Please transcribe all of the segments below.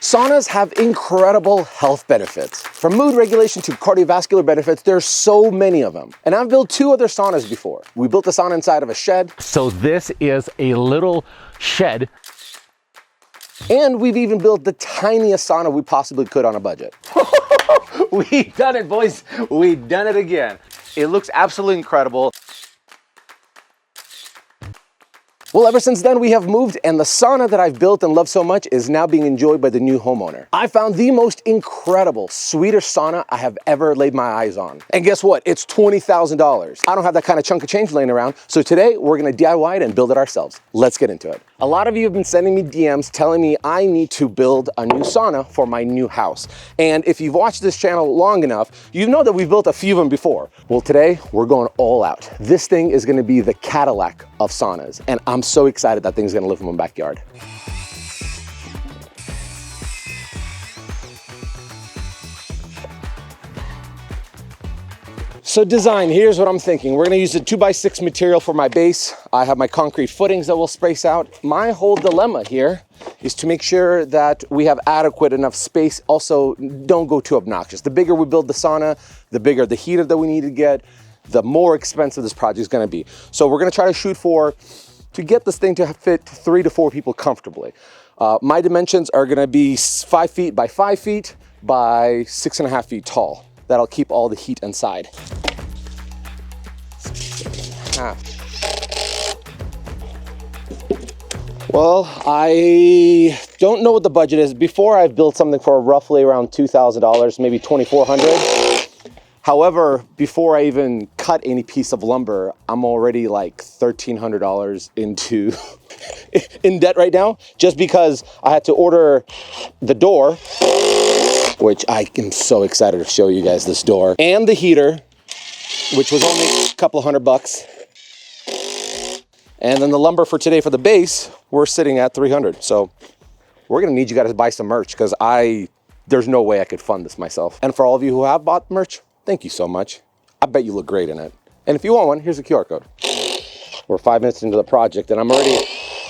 Saunas have incredible health benefits. From mood regulation to cardiovascular benefits, there's so many of them. And I've built 2 other saunas before. We built a sauna inside of a shed. So this is a little shed. And we've even built the tiniest sauna we possibly could on a budget. We done it, boys. We done it again. It looks absolutely incredible. Well, ever since then, we have moved, and the sauna that I've built and love so much is now being enjoyed by the new homeowner. I found the most incredible Swedish sauna I have ever laid my eyes on. And guess what? It's $20,000. I don't have that kind of chunk of change laying around, so today we're gonna DIY it and build it ourselves. Let's get into it. A lot of you have been sending me DMs telling me I need to build a new sauna for my new house. And if you've watched this channel long enough, you know that we've built a few of them before. Well, today we're going all out. This thing is gonna be the Cadillac of saunas, and I'm so excited that thing's gonna live in my backyard. So design, here's what I'm thinking. We're gonna use a 2x6 material for my base. I have my concrete footings that will space out. My whole dilemma here is to make sure that we have adequate enough space. Also, don't go too obnoxious. The bigger we build the sauna, the bigger the heater that we need to get, the more expensive this project is gonna be. So we're gonna try to shoot to get this thing to fit 3 to 4 people comfortably. My dimensions are gonna be 5 feet by 5 feet by 6.5 feet tall. That'll keep all the heat inside. Well, I don't know what the budget is. Before, I've built something for roughly around $2,000, maybe $2,400. However, before I even cut any piece of lumber, I'm already like $1,300 in debt right now, just because I had to order the door, which I am so excited to show you guys this door, and the heater, which was only a couple $100. And then the lumber for today for the base, we're sitting at $300. So we're gonna need you guys to buy some merch, because there's no way I could fund this myself. And for all of you who have bought merch, thank you so much. I bet you look great in it. And if you want one, here's a QR code. We're 5 minutes into the project and I'm already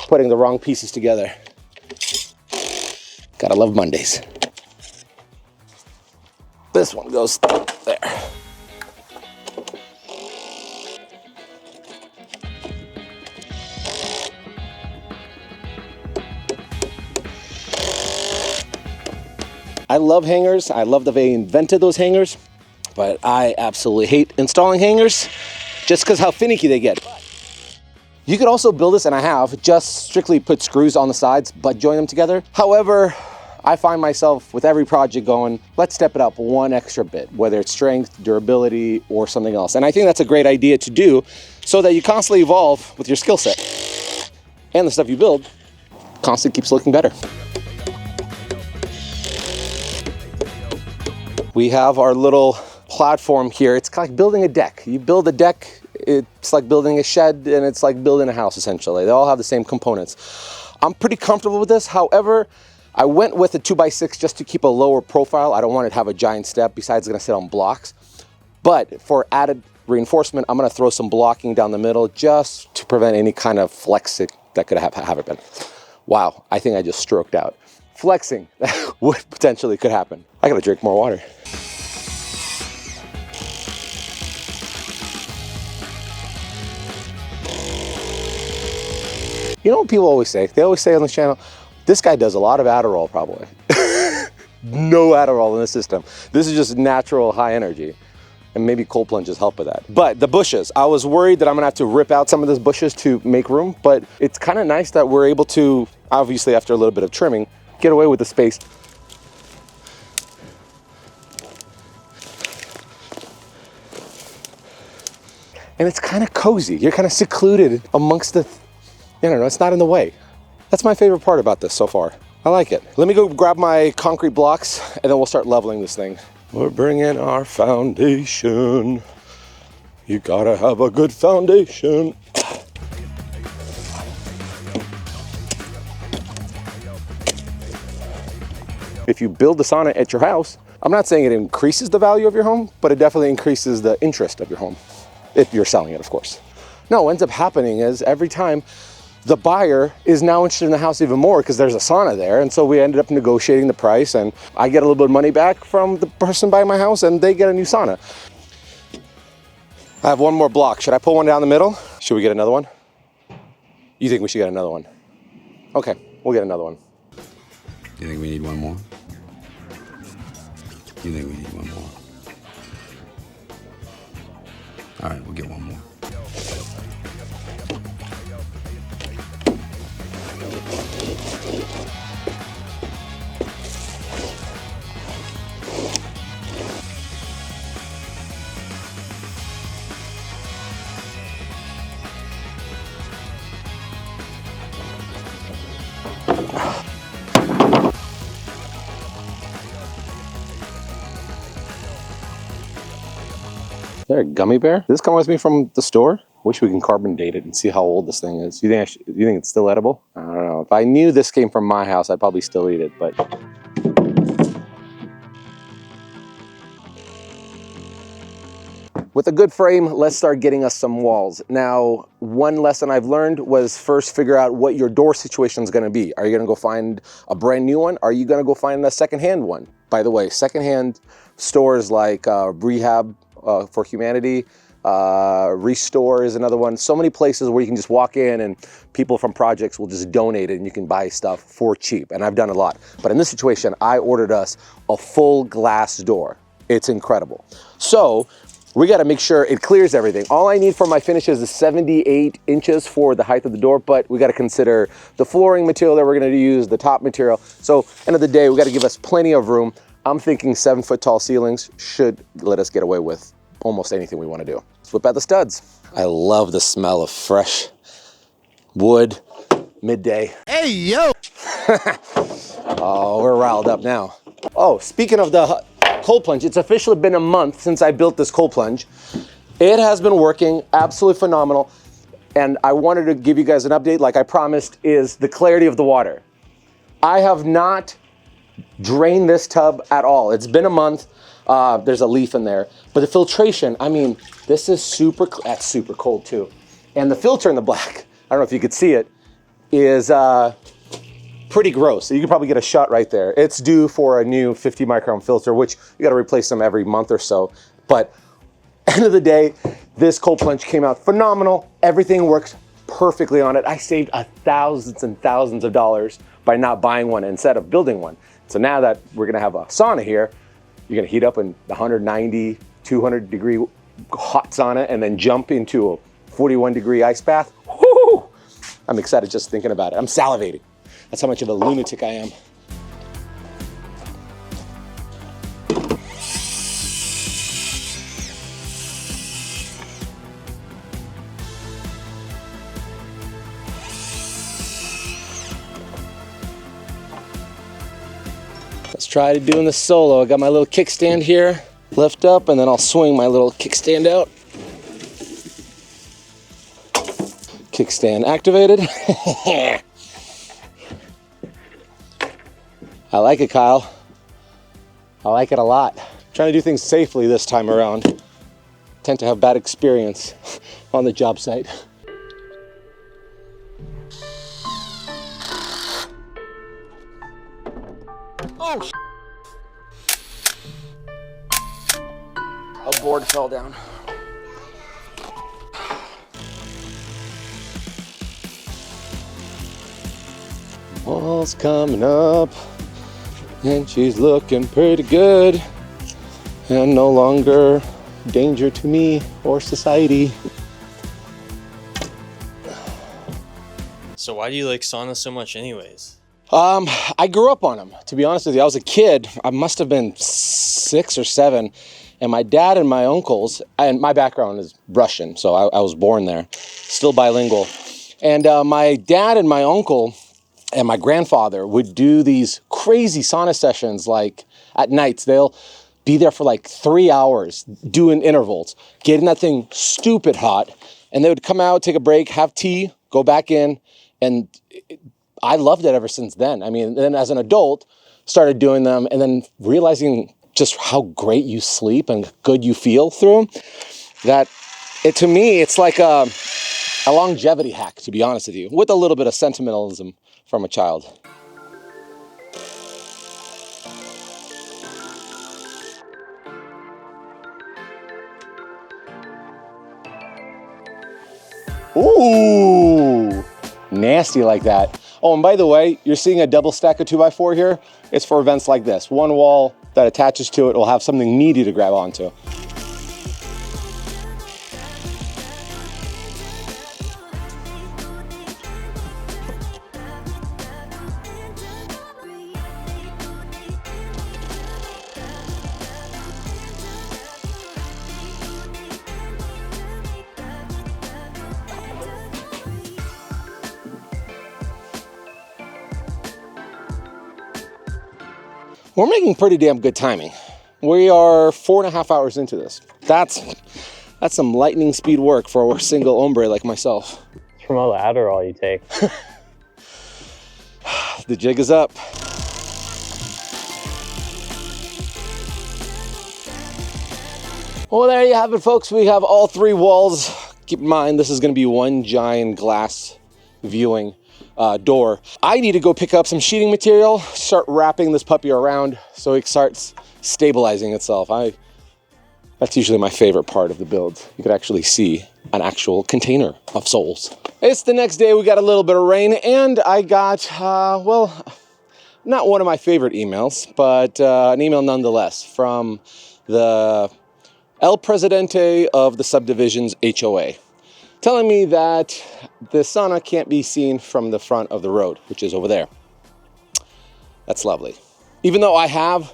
putting the wrong pieces together. Gotta love Mondays. This one goes there. I love hangers. I love that they invented those hangers, but I absolutely hate installing hangers just because how finicky they get. You could also build this, and I have, just strictly put screws on the sides, but join them together. However, I find myself with every project going, let's step it up one extra bit, whether it's strength, durability, or something else. And I think that's a great idea to do so that you constantly evolve with your skill set. And the stuff you build constantly keeps looking better. We have our little platform here. It's like building a deck. You build a deck, it's like building a shed, and it's like building a house, essentially. They all have the same components. I'm pretty comfortable with this. However, I went with a 2x6 just to keep a lower profile. I don't want it to have a giant step. Besides, it's gonna sit on blocks. But for added reinforcement, I'm gonna throw some blocking down the middle just to prevent any kind of flexing that could have happened. Wow, I think I just stroked out. Flexing, what potentially could happen. I gotta drink more water. You know what people always say? They always say on this channel, this guy does a lot of Adderall probably. No Adderall in the system. This is just natural high energy. And maybe cold plunges help with that. But the bushes, I was worried that I'm gonna have to rip out some of those bushes to make room, but it's kind of nice that we're able to, obviously after a little bit of trimming, get away with the space. And it's kind of cozy. You're kind of secluded amongst the, I don't know, it's not in the way. That's my favorite part about this so far. I like it. Let me go grab my concrete blocks and then we'll start leveling this thing. We're bringing our foundation. You gotta have a good foundation. If you build the sauna at your house, I'm not saying it increases the value of your home, but it definitely increases the interest of your home. If you're selling it, of course. No, what ends up happening is every time the buyer is now interested in the house even more because there's a sauna there. And so we ended up negotiating the price, and I get a little bit of money back from the person buying my house, and they get a new sauna. I have one more block. Should I pull one down the middle? Should we get another one? You think we should get another one? Okay, we'll get another one. You think we need one more? You think we need one more? All right, we'll get one more. There, a gummy bear? Did this come with me from the store? Wish we can carbon date it and see how old this thing is. You think it's still edible? I don't know. If I knew this came from my house, I'd probably still eat it, but. With a good frame, let's start getting us some walls. Now, one lesson I've learned was first figure out what your door situation is gonna be. Are you gonna go find a brand new one? Are you gonna go find a secondhand one? By the way, secondhand stores like Rehab for Humanity, Restore is another one. So many places where you can just walk in and people from projects will just donate it and you can buy stuff for cheap. And I've done a lot. But in this situation, I ordered us a full glass door. It's incredible. So we got to make sure it clears everything. All I need for my finishes is 78 inches for the height of the door, but we got to consider the flooring material that we're going to use, the top material. So end of the day, we got to give us plenty of room. I'm thinking 7-foot tall ceilings should let us get away with almost anything we want to do. Let's whip out the studs. I love the smell of fresh wood midday. Hey, yo! Oh, we're riled up now. Oh, speaking of the cold plunge, it's officially been a month since I built this cold plunge. It has been working absolutely phenomenal. And I wanted to give you guys an update, like I promised, is the clarity of the water. I have not drained this tub at all. It's been a month. There's a leaf in there, but the filtration, I mean, this is that's super cold too. And the filter in the black, I don't know if you could see it, is pretty gross. So you could probably get a shot right there. It's due for a new 50 micron filter, which you got to replace them every month or so. But end of the day, this cold plunge came out phenomenal. Everything works perfectly on it. I saved thousands and thousands of dollars by not buying one instead of building one. So now that we're gonna have a sauna here, you're gonna heat up in the 190, 200 degree hot sauna and then jump into a 41 degree ice bath. Woo! I'm excited just thinking about it. I'm salivating. That's how much of a lunatic I am. Let's try doing this solo. I got my little kickstand here. Lift up and then I'll swing my little kickstand out. Kickstand activated. I like it, Kyle. I like it a lot. Trying to do things safely this time around. Tend to have bad experience on the job site. Oh, a board fell down. Wall's coming up, and she's looking pretty good, and no longer danger to me or society. So why do you like sauna so much anyways? I grew up on them, to be honest with you. I was a kid, I must have been 6 or 7, and my dad and my uncles, and my background is Russian, so I was born there, still bilingual. And my dad and my uncle and my grandfather would do these crazy sauna sessions, like at nights. They'll be there for like 3 hours doing intervals, getting that thing stupid hot, and they would come out, take a break, have tea, go back in, and I loved it ever since then. I mean, then as an adult, started doing them and then realizing just how great you sleep and good you feel through them. That, to me, it's like A longevity hack, to be honest with you, with a little bit of sentimentalism from a child. Ooh, nasty like that. Oh, and by the way, you're seeing a double stack of 2x4 here. It's for events like this. One wall that attaches to it will have something meaty to grab onto. We're making pretty damn good timing. We are 4.5 hours into this. That's some lightning speed work for a single hombre like myself. It's from all the Adderall you take. The jig is up. Well, there you have it, folks. We have all 3 walls. Keep in mind, this is gonna be one giant glass viewing door. I need to go pick up some sheeting material, start wrapping this puppy around so it starts stabilizing itself. That's usually my favorite part of the build. You could actually see an actual container of souls. It's the next day, we got a little bit of rain, and I got, well, not one of my favorite emails, but an email nonetheless from the El Presidente of the subdivision's HOA, telling me that the sauna can't be seen from the front of the road, which is over there. That's lovely. Even though I have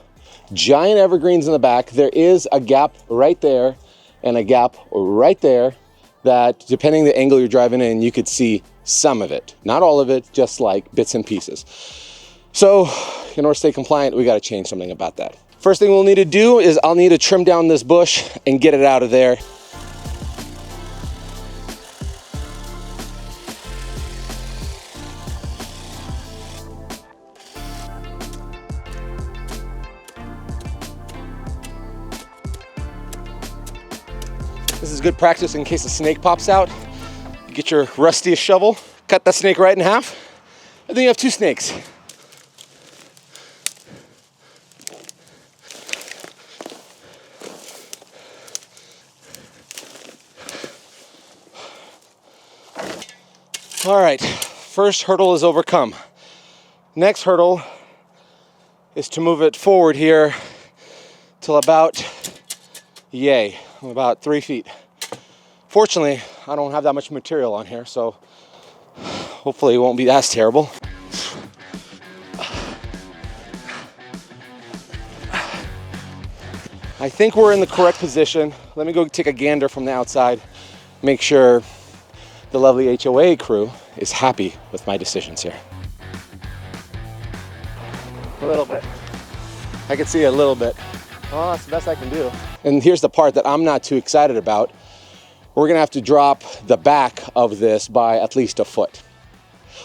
giant evergreens in the back, there is a gap right there and a gap right there that, depending the angle you're driving in, you could see some of it. Not all of it, just like bits and pieces. So in order to stay compliant, we got to change something about that. First thing we'll need to do is I'll need to trim down this bush and get it out of there. This is good practice in case a snake pops out. You get your rustiest shovel, cut that snake right in half, and then you have 2 snakes. All right, first hurdle is overcome. Next hurdle is to move it forward here till about, about 3 feet. Fortunately, I don't have that much material on here, so hopefully it won't be as terrible. I think we're in the correct position. Let me go take a gander from the outside, make sure the lovely HOA crew is happy with my decisions here. A little bit. I can see a little bit. Oh, that's the best I can do. And here's the part that I'm not too excited about. We're gonna have to drop the back of this by at least a foot.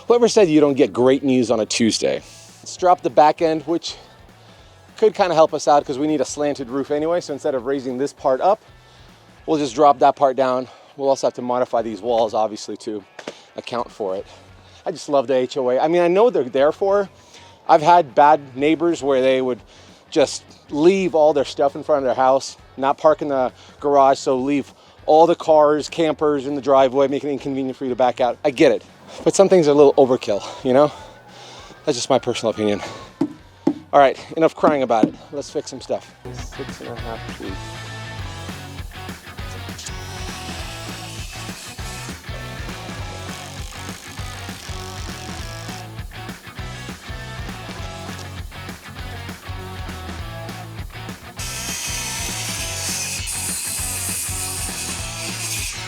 Whoever said you don't get great news on a Tuesday? Let's drop the back end, which could kind of help us out because we need a slanted roof anyway. So instead of raising this part up, we'll just drop that part down. We'll also have to modify these walls, obviously, to account for it. I just love the HOA. I mean, I know they're there for. I've had bad neighbors where they would just leave all their stuff in front of their house, not park in the garage, so leave all the cars, campers in the driveway, making it inconvenient for you to back out. I get it, but some things are a little overkill, you know? That's just my personal opinion. All right, enough crying about it. Let's fix some stuff. 6.5 feet.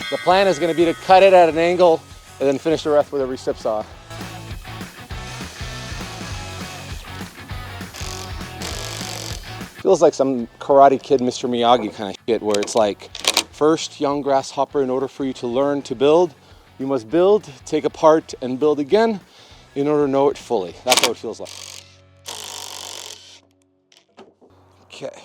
The plan is going to be to cut it at an angle and then finish the rest with a recip saw. Feels like some Karate Kid Mr. Miyagi kind of shit where it's like, first, young grasshopper, in order for you to learn to build, you must build, take apart, and build again in order to know it fully. That's how it feels like. Okay.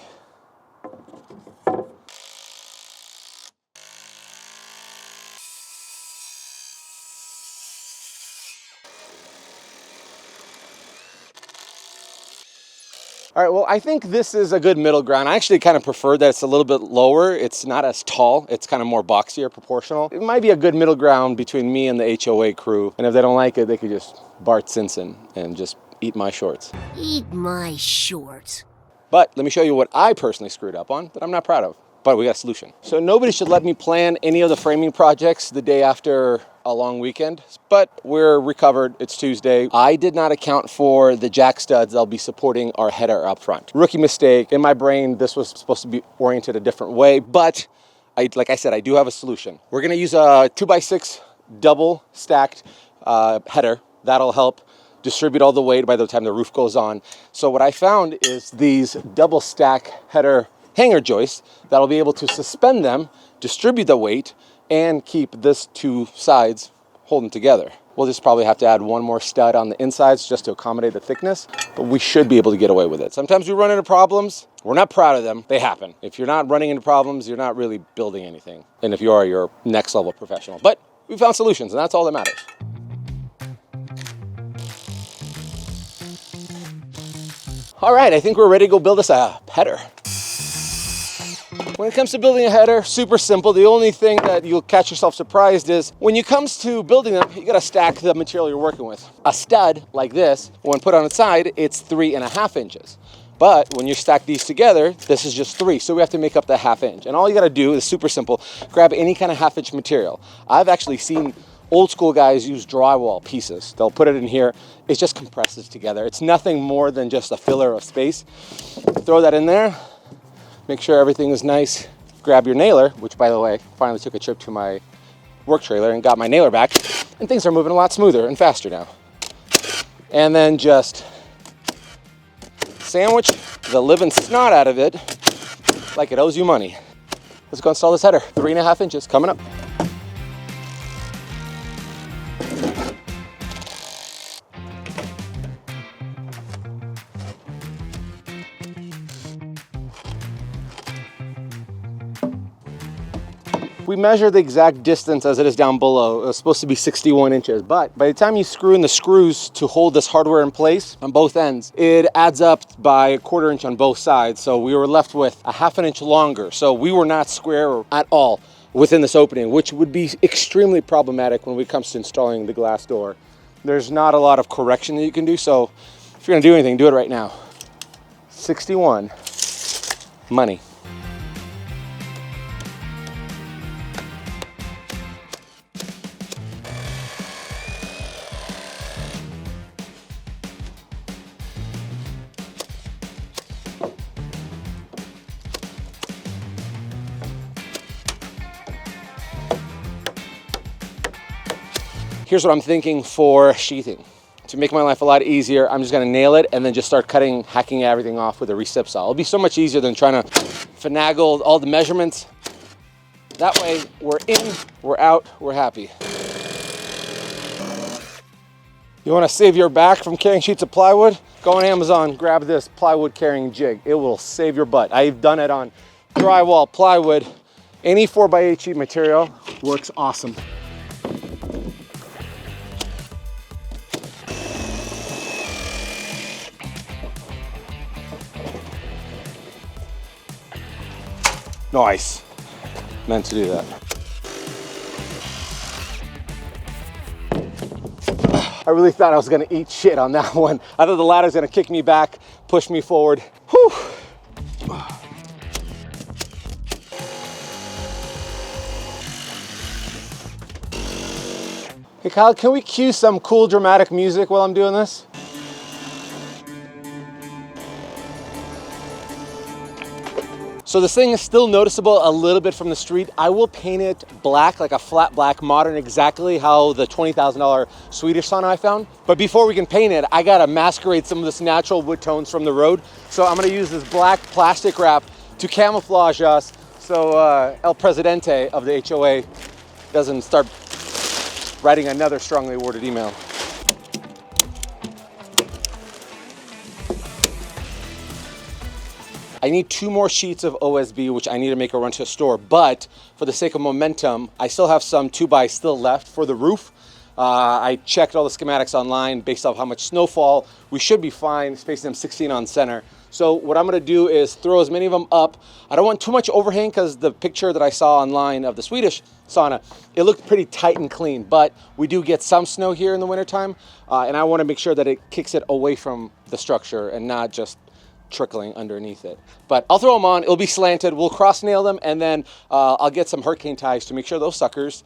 All right, well, I think this is a good middle ground. I actually kind of prefer that it's a little bit lower. It's not as tall. It's kind of more boxier, proportional. It might be a good middle ground between me and the HOA crew. And if they don't like it, they could just Bart Simpson and just eat my shorts. Eat my shorts. But let me show you what I personally screwed up on that I'm not proud of. But we got a solution. So nobody should let me plan any of the framing projects the day after a long weekend, but we're recovered. It's Tuesday. I did not account for the jack studs that'll be supporting our header up front. Rookie mistake. In my brain, this was supposed to be oriented a different way, but like I said, I do have a solution. We're gonna use a 2x6 double stacked header. That'll help distribute all the weight by the time the roof goes on. So what I found is these double stack header hanger joists that'll be able to suspend them, distribute the weight, and keep this two sides holding together. We'll just probably have to add one more stud on the insides just to accommodate the thickness, but we should be able to get away with it. Sometimes we run into problems. We're not proud of them. They happen. If you're not running into problems, you're not really building anything. And if you are, you're a next level professional. But we found solutions, and that's all that matters. All right, I think we're ready to go build us a header. When it comes to building a header, super simple. The only thing that you'll catch yourself surprised is when it comes to building them, you gotta stack the material you're working with. A stud like this, when put on its side, it's 3.5 inches. But when you stack these together, this is just 3. So we have to make up the 1/2 inch. And all you gotta do is super simple. Grab any kind of 1/2 inch material. I've actually seen old school guys use drywall pieces. They'll put it in here. It just compresses together. It's nothing more than just a filler of space. Throw that in there. Make sure everything is nice. Grab your nailer, which by the way, finally took a trip to my work trailer and got my nailer back, and things are moving a lot smoother and faster now. And then just sandwich the living snot out of it like it owes you money. Let's go install this header. 3.5 inches coming up. We measure the exact distance as it is down below. It was supposed to be 61 inches, but by the time you screw in the screws to hold this hardware in place on both ends, it adds up by 1/4 inch on both sides. So we were left with a 1/2 inch longer. So we were not square at all within this opening, which would be extremely problematic when it comes to installing the glass door. There's not a lot of correction that you can do. So if you're gonna do anything, do it right now. 61, money. Here's what I'm thinking for sheathing. To make my life a lot easier, I'm just gonna nail it and then just start hacking everything off with a recip saw. It'll be so much easier than trying to finagle all the measurements. That way, we're in, we're out, we're happy. You wanna save your back from carrying sheets of plywood? Go on Amazon, grab this plywood carrying jig. It will save your butt. I've done it on drywall, plywood, any 4x8 sheet material works awesome. Nice. Meant to do that. I really thought I was gonna eat shit on that one. I thought the ladder's gonna kick me back, push me forward. Whew. Hey Kyle, can we cue some cool dramatic music while I'm doing this? So this thing is still noticeable a little bit from the street. I will paint it black, like a flat black, modern, exactly how the $20,000 Swedish sauna I found. But before we can paint it, I gotta masquerade some of this natural wood tones from the road. So I'm gonna use this black plastic wrap to camouflage us so El Presidente of the HOA doesn't start writing another strongly worded email. I need 2 more sheets of OSB, which I need to make a run to a store, but for the sake of momentum, I still have some 2x still left for the roof. I checked all the schematics online based off how much snowfall. We should be fine, spacing them 16 on center. So what I'm gonna do is throw as many of them up. I don't want too much overhang because the picture that I saw online of the Swedish sauna, it looked pretty tight and clean, but we do get some snow here in the wintertime, and I wanna make sure that it kicks it away from the structure and not just trickling underneath it. But I'll throw them on, it'll be slanted, we'll cross nail them, and then I'll get some hurricane ties to make sure those suckers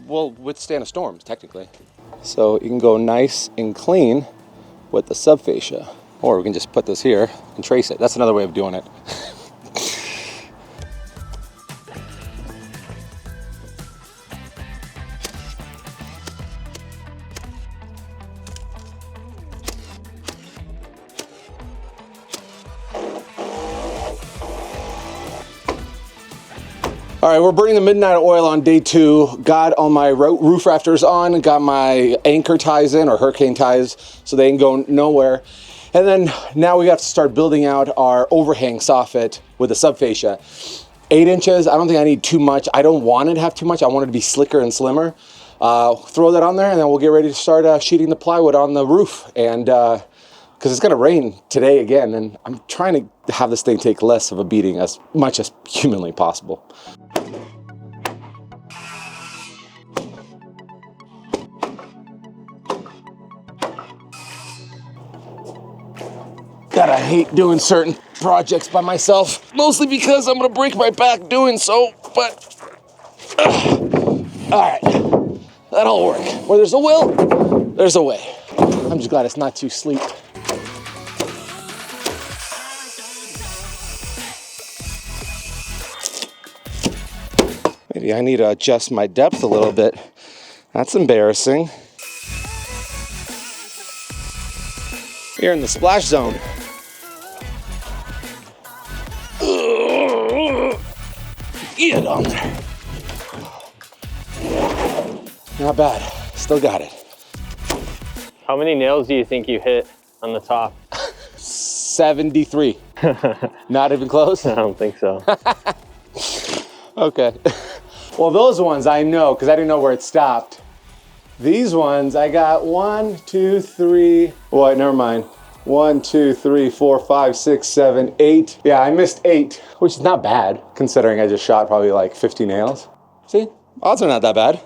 will withstand a storm, technically. So you can go nice and clean with the subfascia. Or we can just put this here and trace it. That's another way of doing it. All right, we're burning the midnight oil on day 2. Got all my roof rafters on, got my anchor ties in, or hurricane ties, so they can go nowhere. And then now we have to start building out our overhang soffit with the subfascia. 8 inches, I don't think I need too much. I don't want it to have too much. I want it to be slicker and slimmer. Throw that on there, and then we'll get ready to start sheeting the plywood on the roof. And because it's gonna rain today again, and I'm trying to have this thing take less of a beating as much as humanly possible. God, I hate doing certain projects by myself, mostly because I'm gonna break my back doing so, but all right, that'll work. Where there's a will, there's a way. I'm just glad it's not too sleek. Maybe I need to adjust my depth a little bit. That's embarrassing. You're in the splash zone. Get on there. Not bad, still got it. How many nails do you think you hit on the top? 73. Not even close? I don't think so. Okay. Well, those ones I know because I didn't know where it stopped. These ones I got 1, 2, 3. Wait, never mind. 1, 2, 3, 4, 5, 6, 7, 8. Yeah, I missed 8, which is not bad considering I just shot probably like 50 nails. See, odds are not that bad.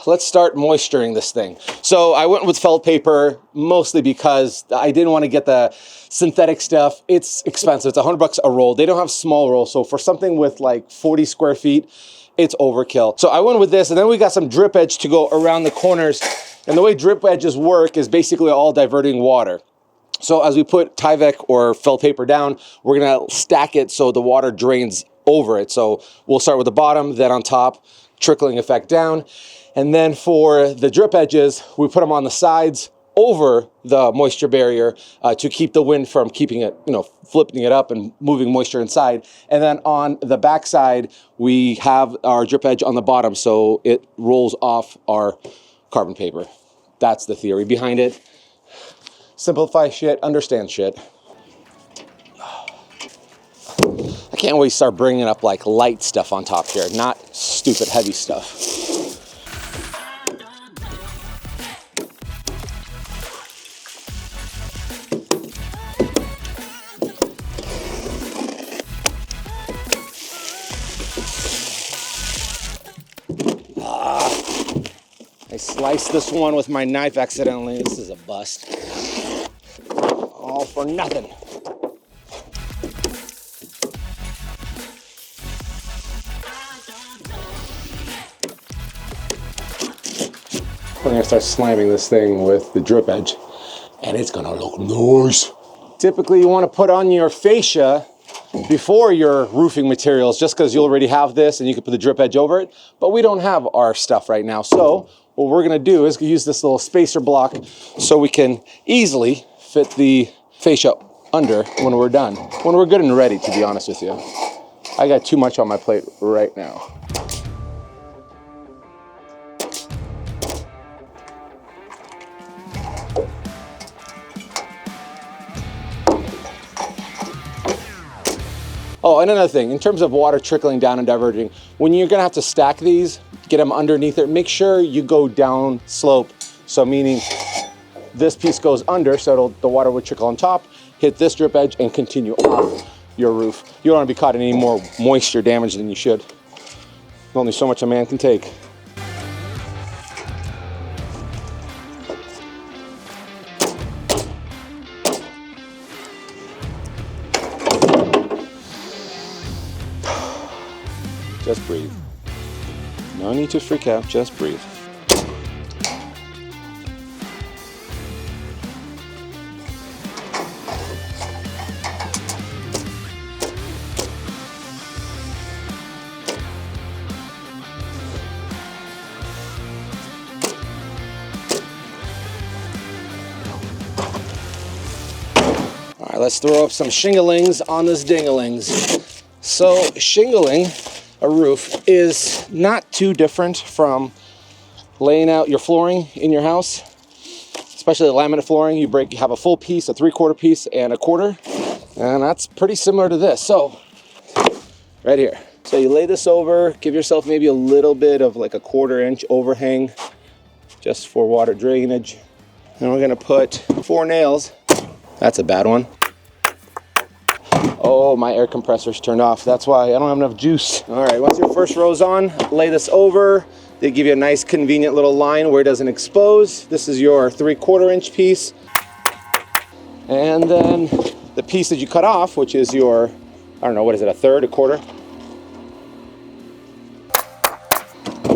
Let's start moisturing this thing. So I went with felt paper mostly because I didn't want to get the synthetic stuff. It's expensive, it's $100 a roll. They don't have small rolls, so for something with like 40 square feet, it's overkill. So I went with this, and then we got some drip edge to go around the corners. And the way drip edges work is basically all diverting water. So as we put Tyvek or felt paper down, we're gonna stack it so the water drains over it. So we'll start with the bottom, then on top, trickling effect down. And then for the drip edges, we put them on the sides over the moisture barrier to keep the wind from keeping it, flipping it up and moving moisture inside. And then on the back side, we have our drip edge on the bottom so it rolls off our carbon paper. That's the theory behind it. Simplify shit, understand shit. I can't wait to start bringing up like light stuff on top here, not stupid heavy stuff. I sliced this one with my knife accidentally. This is a bust. All for nothing. I'm gonna start slamming this thing with the drip edge, and it's gonna look nice. Typically, you wanna put on your fascia before your roofing materials, just because you already have this and you can put the drip edge over it, but we don't have our stuff right now. So what we're gonna do is use this little spacer block so we can easily fit the fascia under when we're done, when we're good and ready, to be honest with you. I got too much on my plate right now. Oh, and another thing, in terms of water trickling down and diverging, when you're gonna have to stack these, get them underneath it, make sure you go down slope. So meaning this piece goes under, so the water would trickle on top, hit this drip edge and continue off your roof. You don't wanna be caught in any more moisture damage than you should. There's only so much a man can take. Just breathe. No need to freak out, just breathe. All right, let's throw up some shinglings on this dinglings. So shingling a roof is not too different from laying out your flooring in your house, especially the laminate flooring. You have a full piece, a 3/4 piece, and a quarter, and that's pretty similar to this. So, right here. So you lay this over, give yourself maybe a little bit of like a 1/4 inch overhang, just for water drainage. And we're gonna put 4 nails. That's a bad one. Oh, my air compressor's turned off. That's why I don't have enough juice. All right, once your first row's on, lay this over. They give you a nice convenient little line where it doesn't expose. This is your 3/4 inch piece. And then the piece that you cut off, which is your, I don't know, what is it, a third, a quarter?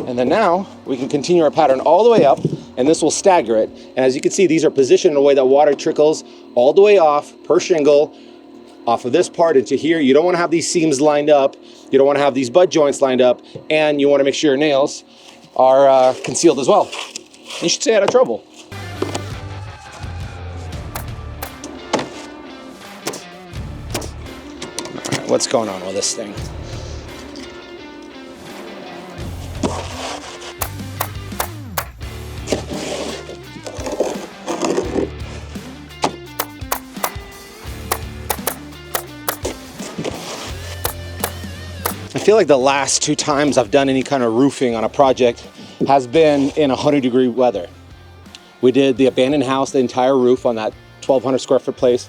And then now we can continue our pattern all the way up, and this will stagger it. And as you can see, these are positioned in a way that water trickles all the way off per shingle, off of this part into here. You don't want to have these seams lined up. You don't want to have these butt joints lined up, and you want to make sure your nails are concealed as well. You should stay out of trouble. All right, what's going on with this thing? I feel like the last 2 times I've done any kind of roofing on a project has been in 100-degree weather. We did the abandoned house, the entire roof on that 1,200 square foot place.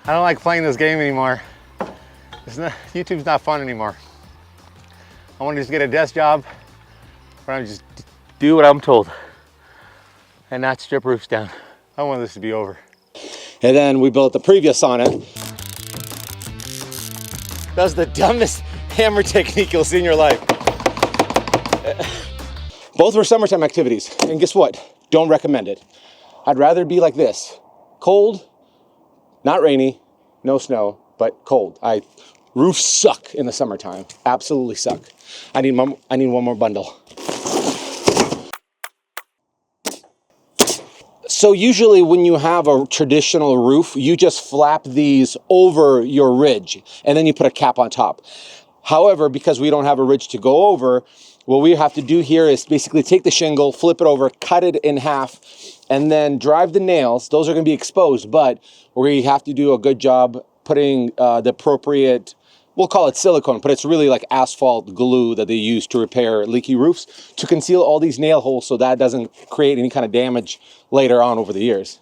I don't like playing this game anymore. YouTube's not fun anymore. I want to just get a desk job where I just do what I'm told and not strip roofs down. I want this to be over. And then we built the previous sauna. That's the dumbest hammer technique you'll see in your life. Both were summertime activities, and guess what? Don't recommend it. I'd rather be like this. Cold, not rainy, no snow, but cold. Roofs suck in the summertime, absolutely suck. I need one more bundle. So usually when you have a traditional roof, you just flap these over your ridge and then you put a cap on top. However, because we don't have a ridge to go over, what we have to do here is basically take the shingle, flip it over, cut it in half, and then drive the nails. Those are going to be exposed, but we have to do a good job putting the appropriate, we'll call it silicone, but it's really like asphalt glue that they use to repair leaky roofs to conceal all these nail holes so that doesn't create any kind of damage later on over the years.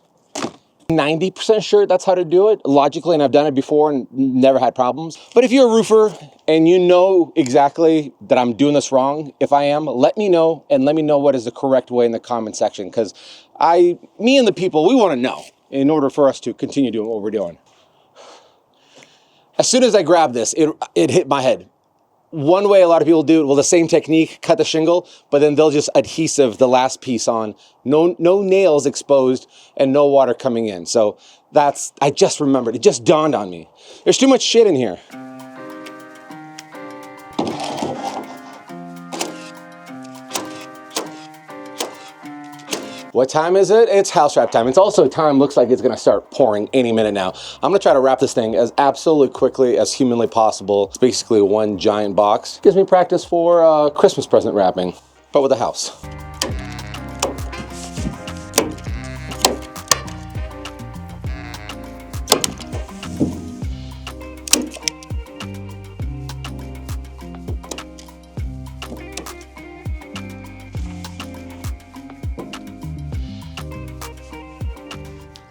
90% sure that's how to do it logically, and I've done it before and never had problems. But if you're a roofer and you know exactly that I'm doing this wrong, if I am, let me know, and let me know what is the correct way in the comment section, because me and the people, we want to know in order for us to continue doing what we're doing. As soon as I grabbed this, it hit my head. One way a lot of people do it, well, the same technique, cut the shingle, but then they'll just adhesive the last piece on. No nails exposed and no water coming in. So I just remembered, it just dawned on me. There's too much shit in here. What time is it? It's house wrap time. It's also time, looks like it's gonna start pouring any minute now. I'm gonna try to wrap this thing as absolutely quickly as humanly possible. It's basically one giant box. Gives me practice for Christmas present wrapping, but with a house.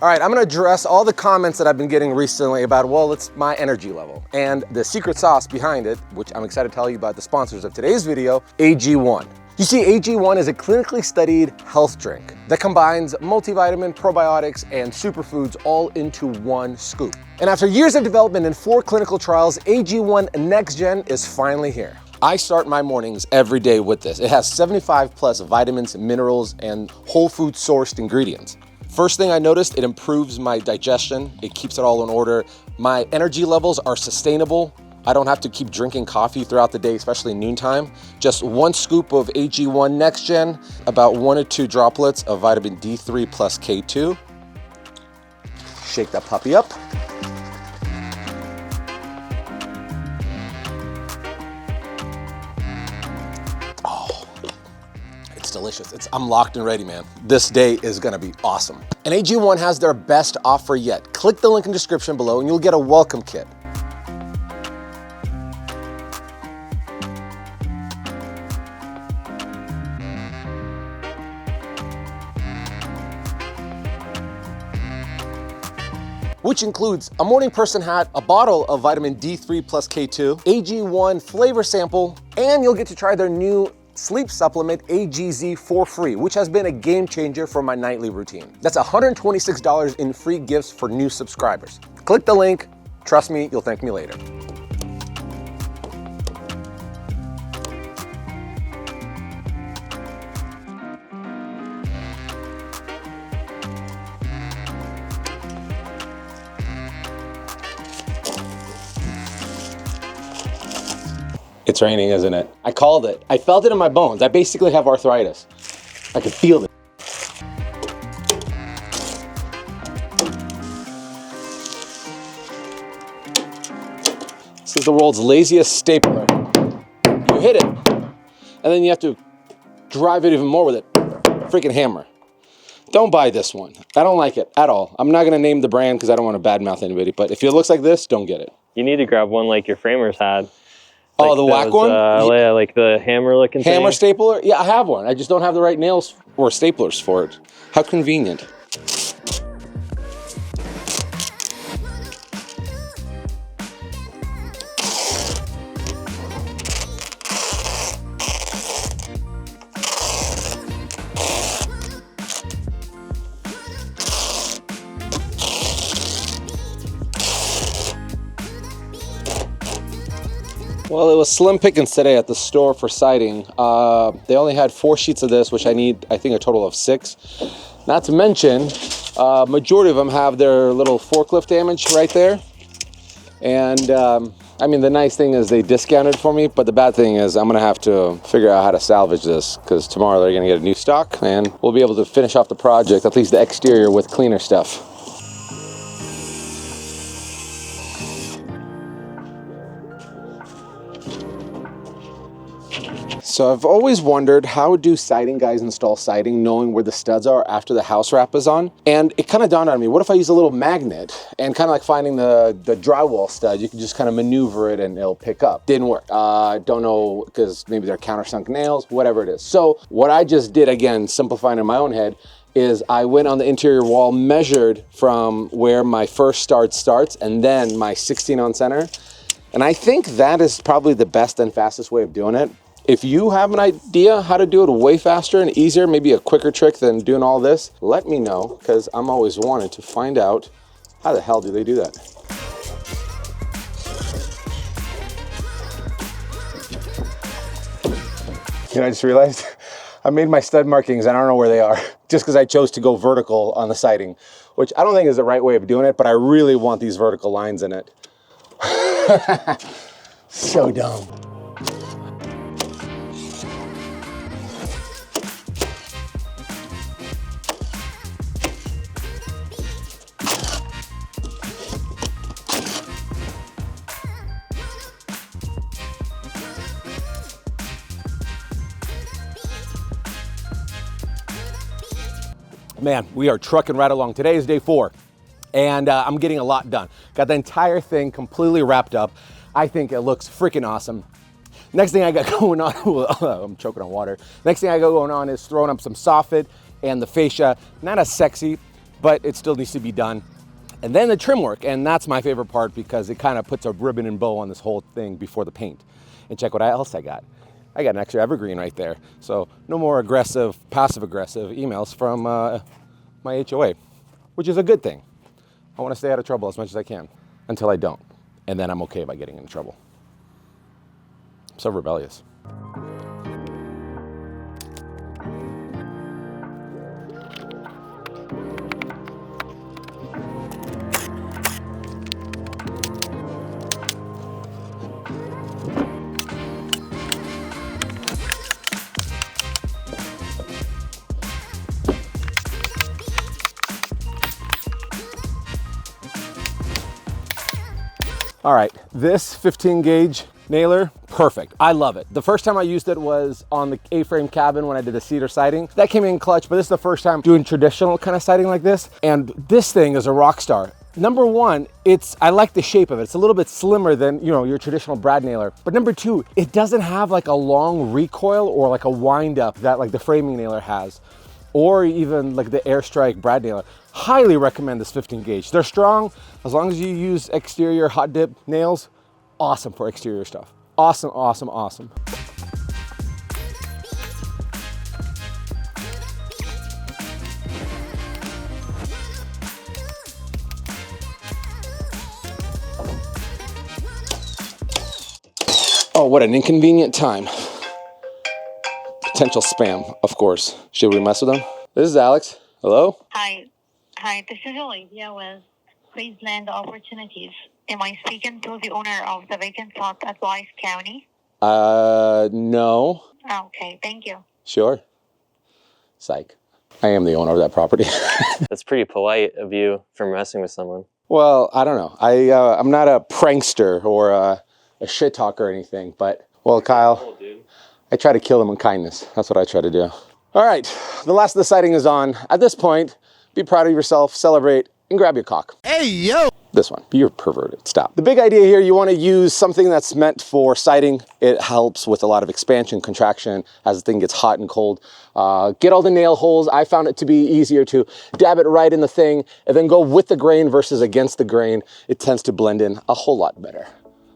All right, I'm gonna address all the comments that I've been getting recently about, well, it's my energy level. And the secret sauce behind it, which I'm excited to tell you about the sponsors of today's video, AG1. You see, AG1 is a clinically studied health drink that combines multivitamin, probiotics, and superfoods all into one scoop. And after years of development and 4 clinical trials, AG1 Next Gen is finally here. I start my mornings every day with this. It has 75 plus vitamins, minerals, and whole food sourced ingredients. First thing I noticed, it improves my digestion. It keeps it all in order. My energy levels are sustainable. I don't have to keep drinking coffee throughout the day, especially noontime. Just 1 scoop of AG1 Next Gen, about 1 to 2 droplets of vitamin D3 plus K2. Shake that puppy up. Delicious. I'm locked and ready, man. This day is gonna be awesome. And AG1 has their best offer yet. Click the link in the description below and you'll get a welcome kit. Which includes a morning person hat, a bottle of vitamin D3 plus K2, AG1 flavor sample, and you'll get to try their new sleep supplement AGZ for free, which has been a game changer for my nightly routine. That's $126 in free gifts for new subscribers. Click the link. Trust me, you'll thank me later. It's raining, isn't it? I called it. I felt it in my bones. I basically have arthritis. I can feel it. This is the world's laziest stapler. You hit it, and then you have to drive it even more with it. Freaking hammer. Don't buy this one. I don't like it at all. I'm not gonna name the brand because I don't want to badmouth anybody, but if it looks like this, don't get it. You need to grab one like your framers had. Oh, the whack one? Yeah, like the hammer looking thing. Hammer stapler? Yeah, I have one. I just don't have the right nails or staplers for it. How convenient. Well, it was slim pickings today at the store for siding. They only had 4 sheets of this, which I need, I think, a total of 6. Not to mention, majority of them have their little forklift damage right there. And I mean, the nice thing is they discounted for me, but the bad thing is I'm gonna have to figure out how to salvage this because tomorrow they're gonna get a new stock and we'll be able to finish off the project, at least the exterior, with cleaner stuff. So I've always wondered, how do siding guys install siding knowing where the studs are after the house wrap is on? And it kind of dawned on me, what if I use a little magnet and kind of like finding the drywall stud, you can just kind of maneuver it and it'll pick up. Didn't work. Don't know, because maybe they're countersunk nails, whatever it is. So what I just did, again, simplifying in my own head, is I went on the interior wall, measured from where my first stud starts and then my 16 on center. And I think that is probably the best and fastest way of doing it. If you have an idea how to do it way faster and easier, maybe a quicker trick than doing all this, let me know, because I'm always wanting to find out how the hell do they do that. You know, I just realized I made my stud markings and I don't know where they are, just because I chose to go vertical on the siding, which I don't think is the right way of doing it, but I really want these vertical lines in it. So dumb. Man, we are trucking right along. Today is day 4, and I'm getting a lot done. Got the entire thing completely wrapped up. I think it looks freaking awesome. Next thing I got going on, I'm choking on water. Next thing I got going on is throwing up some soffit and the fascia. Not as sexy. but it still needs to be done. And then the trim work, and that's my favorite part because it kind of puts a ribbon and bow on this whole thing before the paint. And check what else I got. I got an extra evergreen right there. So no more aggressive, passive-aggressive emails from my HOA, which is a good thing. I want to stay out of trouble as much as I can until I don't. And then I'm okay by getting in trouble. I'm so rebellious. All right, this 15 gauge nailer, perfect. I love it. The first time I used it was on the A-frame cabin when I did the cedar siding. That came in clutch, but this is the first time doing traditional kind of siding like this. And this thing is a rock star. Number one, I like the shape of it. It's a little bit slimmer than, you know, your traditional brad nailer. But number two, it doesn't have like a long recoil or like a wind up that like the framing nailer has, or even like the Airstrike brad nailer. Highly recommend this 15 gauge. They're strong as long as you use exterior hot dip nails. Awesome for exterior stuff. Awesome, awesome, awesome. Oh, what an inconvenient time. Potential spam, of course. Should we mess with them? This is Alex. Hello? Hi, this is Olivia with Queensland Opportunities. Am I speaking to the owner of the vacant lot at Wise County? No. Okay, thank you. Sure. Psych. I am the owner of that property. That's pretty polite of you for messing with someone. Well, I don't know. I'm not a prankster or a shit talker or anything, but, well, Kyle, I try to kill them with kindness. That's what I try to do. All right, the last of the siding is on. At this point, be proud of yourself, celebrate, and grab your cock. Hey, yo! This one, you're perverted, stop. The big idea here, you wanna use something that's meant for siding. It helps with a lot of expansion, contraction, as the thing gets hot and cold. Get all the nail holes. I found it to be easier to dab it right in the thing and then go with the grain versus against the grain. It tends to blend in a whole lot better.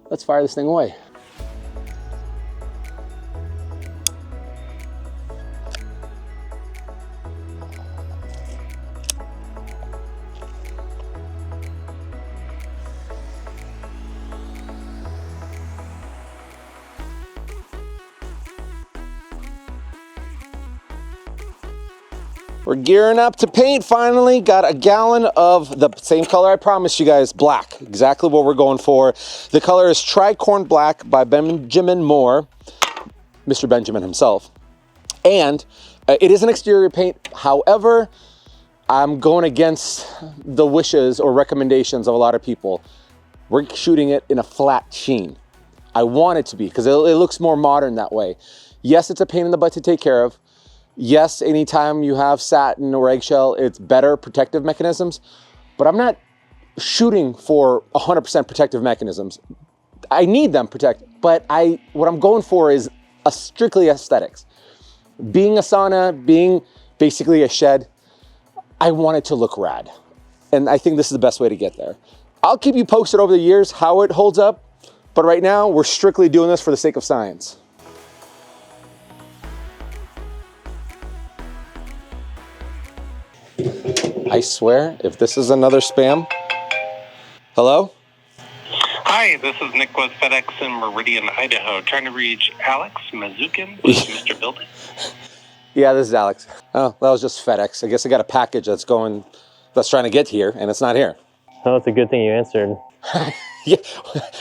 Let's fire this thing away. We're gearing up to paint finally. Got a gallon of the same color I promised you guys, black. Exactly what we're going for. The color is Tricorn Black by Benjamin Moore, Mr. Benjamin himself. And it is an exterior paint. However, I'm going against the wishes or recommendations of a lot of people. We're shooting it in a flat sheen. I want it to be because it looks more modern that way. Yes, it's a pain in the butt to take care of. Yes, anytime you have satin or eggshell, it's better protective mechanisms, but I'm not shooting for 100% protective mechanisms. I need them protected, but what I'm going for is strictly aesthetics. Being a sauna, being basically a shed, I want it to look rad. And I think this is the best way to get there. I'll keep you posted over the years how it holds up, but right now we're strictly doing this for the sake of science. I swear, if this is another spam. Hello? Hi, this is Nick with FedEx in Meridian, Idaho. Trying to reach Alex Mazukin with Mr. Building. Yeah, this is Alex. Oh, that was just FedEx. I guess I got a package that's trying to get here, and it's not here. Oh, it's a good thing you answered. Yeah,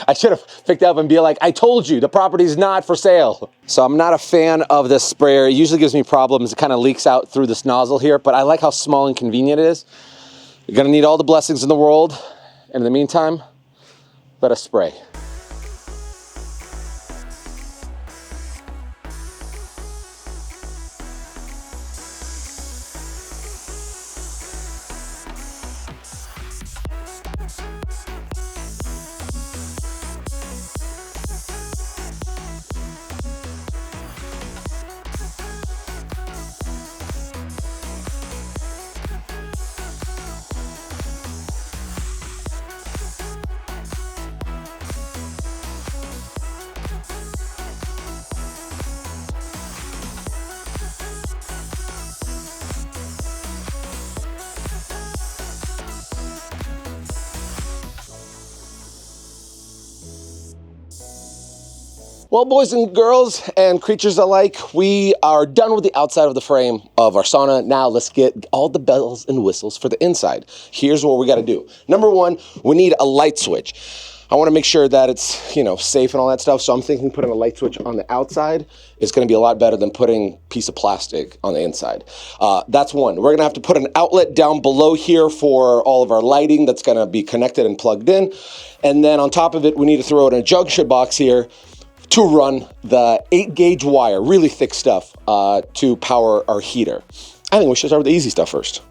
I should have picked up and be like, I told you, the property's not for sale. So I'm not a fan of this sprayer. It usually gives me problems. It kind of leaks out through this nozzle here, but I like how small and convenient it is. You're gonna need all the blessings in the world. And in the meantime, let us spray. Well, boys and girls and creatures alike, we are done with the outside of the frame of our sauna. Now let's get all the bells and whistles for the inside. Here's what we got to do. Number one, we need a light switch. I want to make sure that it's, you know, safe and all that stuff. So I'm thinking putting a light switch on the outside is going to be a lot better than putting a piece of plastic on the inside. That's one. We're going to have to put an outlet down below here for all of our lighting that's going to be connected and plugged in. And then on top of it, we need to throw in a junction box here to run the 8-gauge wire, really thick stuff, to power our heater. I think we should start with the easy stuff first.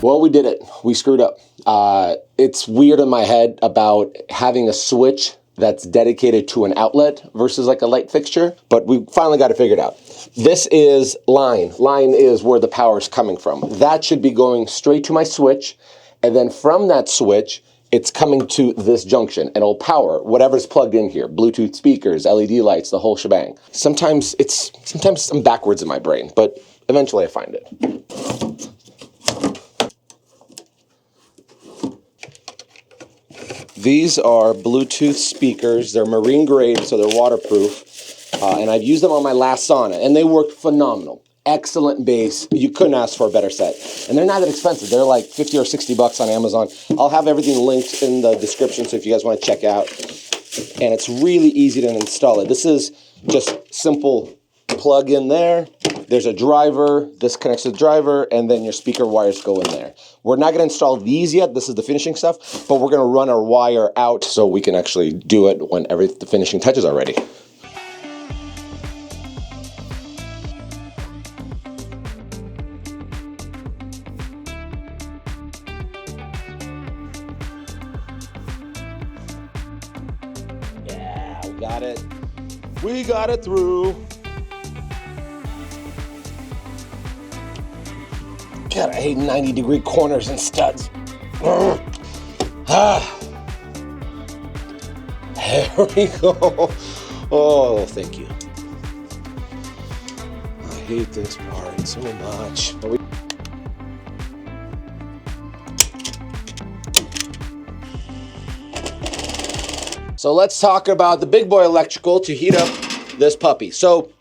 Well, we did it. We screwed up. It's weird in my head about having a switch that's dedicated to an outlet versus like a light fixture, but we finally got it figured out. This is line. Line is where the power is coming from. That should be going straight to my switch, and then from that switch, it's coming to this junction, and it'll power whatever's plugged in here, Bluetooth speakers, LED lights, the whole shebang. Sometimes I'm backwards in my brain, but eventually I find it. These are Bluetooth speakers. They're marine grade, so they're waterproof. And I've used them on my last sauna, and they worked phenomenal. Excellent bass. You couldn't ask for a better set. And they're not that expensive. They're like 50 or 60 bucks on Amazon. I'll have everything linked in the description, so if you guys want to check out. And it's really easy to install it. This is just simple plug in there. There's a driver, this connects to the driver, and then your speaker wires go in there. We're not gonna install these yet, this is the finishing stuff, but we're gonna run our wire out so we can actually do it when the finishing touches are ready. Yeah, we got it. We got it through. God, I hate 90-degree corners and studs. Ah. There we go. Oh, thank you. I hate this part so much. So let's talk about the big boy electrical to heat up this puppy. So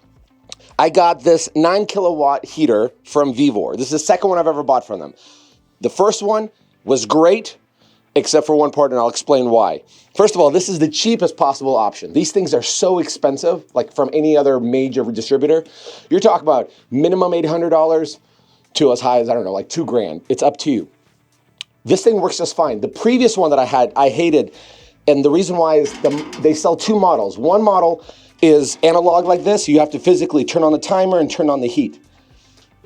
I got this 9 kilowatt heater from Vivor. This is the second one I've ever bought from them. The first one was great, except for one part, and I'll explain why. First of all, this is the cheapest possible option. These things are so expensive, like from any other major distributor. You're talking about minimum $800 to as high as, I don't know, like $2,000. It's up to you. This thing works just fine. The previous one that I had, I hated, and the reason why is they sell two models. One model is analog like this. You have to physically turn on the timer and turn on the heat.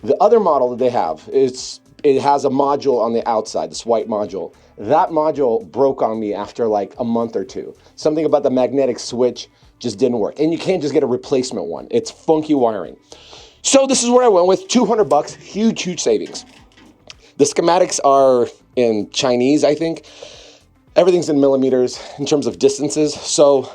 The other model that they have, it has a module on the outside, this white module. That module broke on me after like a month or two. Something about the magnetic switch just didn't work. And you can't just get a replacement one. It's funky wiring. So this is where I went with $200, huge, huge savings. The schematics are in Chinese, I think. Everything's in millimeters in terms of distances. So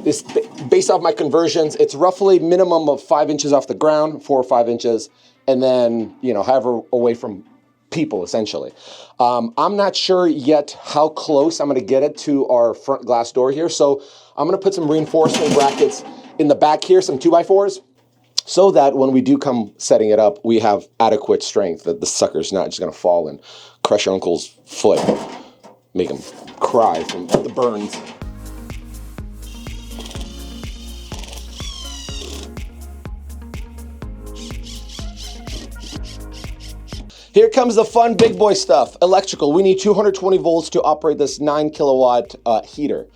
this, based off my conversions, it's roughly minimum of 5 inches off the ground, 4 or 5 inches, and then, you know, however away from people, essentially. I'm not sure yet how close I'm gonna get it to our front glass door here, so I'm gonna put some reinforcement brackets in the back here, some 2x4s, so that when we do come setting it up, we have adequate strength, that the sucker's not just gonna fall and crush your uncle's foot, make him cry from the burns. Here comes the fun big boy stuff. Electrical. We need 220 volts to operate this 9 kilowatt heater.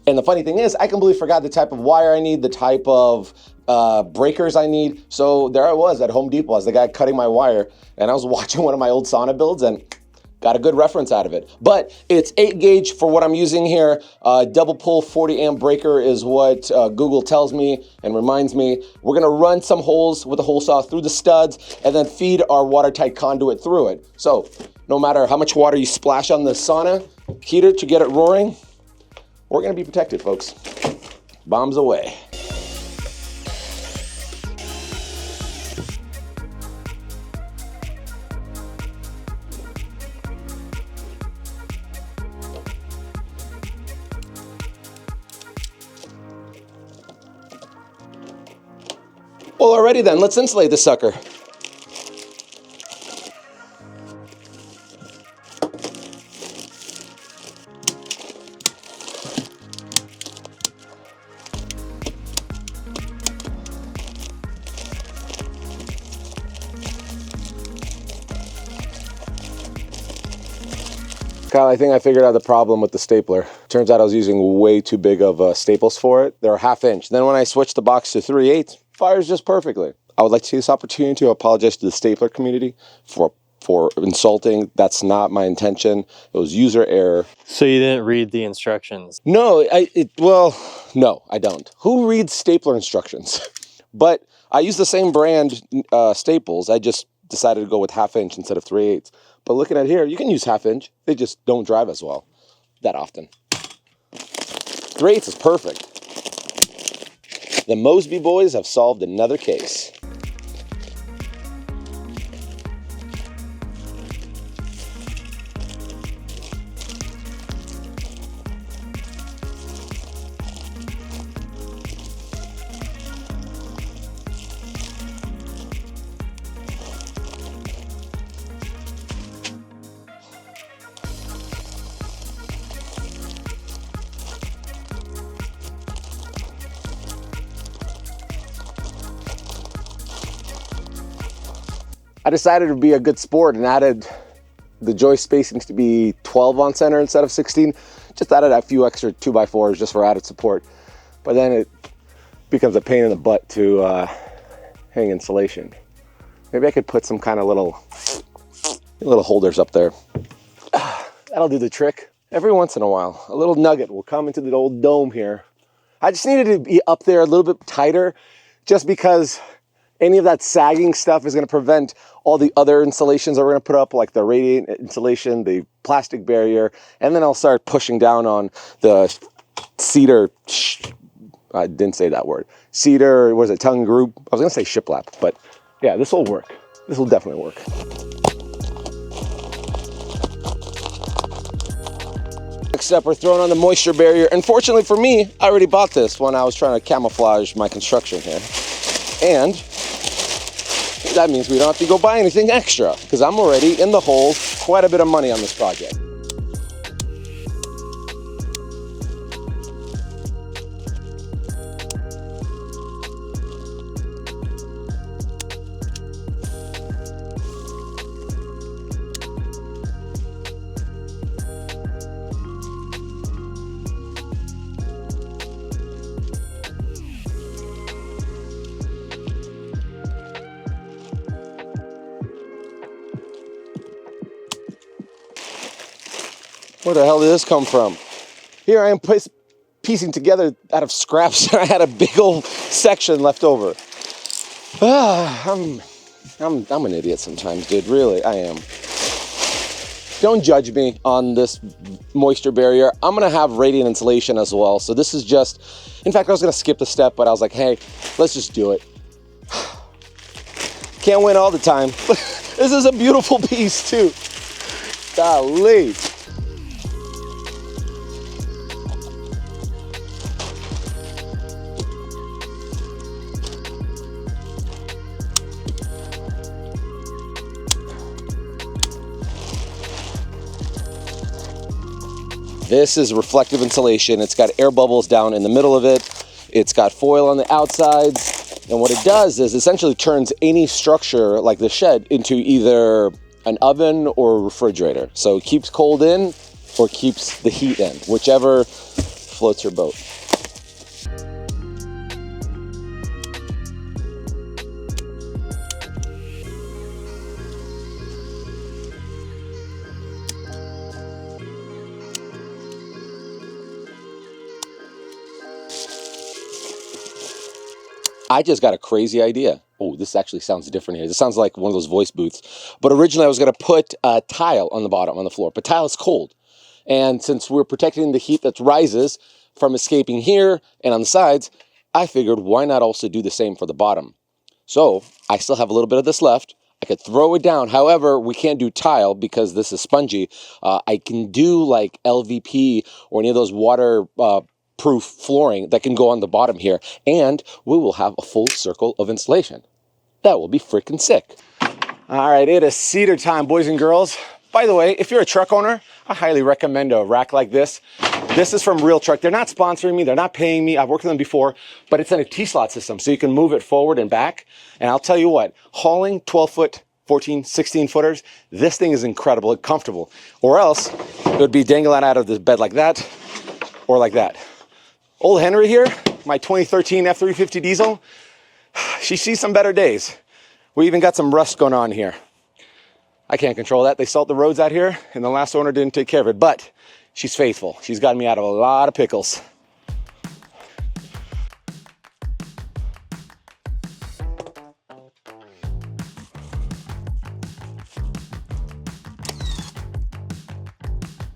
And the funny thing is, I completely forgot the type of wire I need, the type of breakers I need. So there I was at Home Depot as the guy cutting my wire, and I was watching one of my old sauna builds and got a good reference out of it. But it's 8 gauge for what I'm using here. Double pull 40 amp breaker is what Google tells me and reminds me. We're gonna run some holes with a hole saw through the studs and then feed our watertight conduit through it. So no matter how much water you splash on the sauna heater to get it roaring, we're gonna be protected, folks. Bombs away. Well, alrighty then, let's insulate this sucker. Kyle, I think I figured out the problem with the stapler. Turns out I was using way too big of staples for it. They're 1/2 inch. Then when I switched the box to 3/8, fires just perfectly. I would like to take this opportunity to apologize to the stapler community for insulting. That's not my intention. It was user error. So you didn't read the instructions? No, no, I don't. Who reads stapler instructions? But I use the same brand staples. I just decided to go with 1/2 inch instead of 3/8. But looking at here, you can use 1/2 inch. They just don't drive as well that often. 3/8 is perfect. The Mosby boys have solved another case. I decided to be a good sport and added the joist spacings to be 12 on center instead of 16. Just added a few extra 2x4s just for added support. But then it becomes a pain in the butt to hang insulation. Maybe I could put some kind of little holders up there. That'll do the trick. Every once in a while, a little nugget will come into the old dome here. I just needed to be up there a little bit tighter just because any of that sagging stuff is going to prevent all the other insulations that we're going to put up, like the radiant insulation, the plastic barrier, and then I'll start pushing down on the cedar, I didn't say that word, cedar, what is it, tongue group? I was going to say shiplap, but yeah, this will work. This will definitely work. Next up, we're throwing on the moisture barrier. Unfortunately for me, I already bought this when I was trying to camouflage my construction here. And that means we don't have to go buy anything extra because I'm already in the hole quite a bit of money on this project. Where the hell did this come from? Here I am piecing together out of scraps. I had a big old section left over. I'm an idiot sometimes, dude. Really, I am. Don't judge me on this moisture barrier. I'm gonna have radiant insulation as well. So this is just, in fact, I was gonna skip the step, but I was like, hey, let's just do it. Can't win all the time. This is a beautiful piece too. Golly. This is reflective insulation. It's got air bubbles down in the middle of it. It's got foil on the outsides. And what it does is essentially turns any structure like the shed into either an oven or a refrigerator. So it keeps cold in or keeps the heat in, whichever floats your boat. I just got a crazy idea. Oh, this actually sounds different here. This sounds like one of those voice booths. But originally I was going to put a tile on the bottom, on the floor. But tile is cold. And since we're protecting the heat that rises from escaping here and on the sides, I figured why not also do the same for the bottom? So I still have a little bit of this left. I could throw it down. However, we can't do tile because this is spongy. I can do like LVP or any of those waterproof flooring that can go on the bottom here. And we will have a full circle of insulation. That will be freaking sick. All right, it is Cedar time, boys and girls. By the way, if you're a truck owner, I highly recommend a rack like this. This is from Real Truck. They're not sponsoring me. They're not paying me. I've worked with them before, but it's in a T-slot system, so you can move it forward and back. And I'll tell you what, hauling 12-foot, 14, 16-footers, this thing is incredible and comfortable. Or else, it would be dangling out of this bed like that or like that. Old Henry here, my 2013 F350 diesel, she sees some better days. We even got some rust going on here. I can't control that. They salt the roads out here, and the last owner didn't take care of it, but she's faithful. She's gotten me out of a lot of pickles.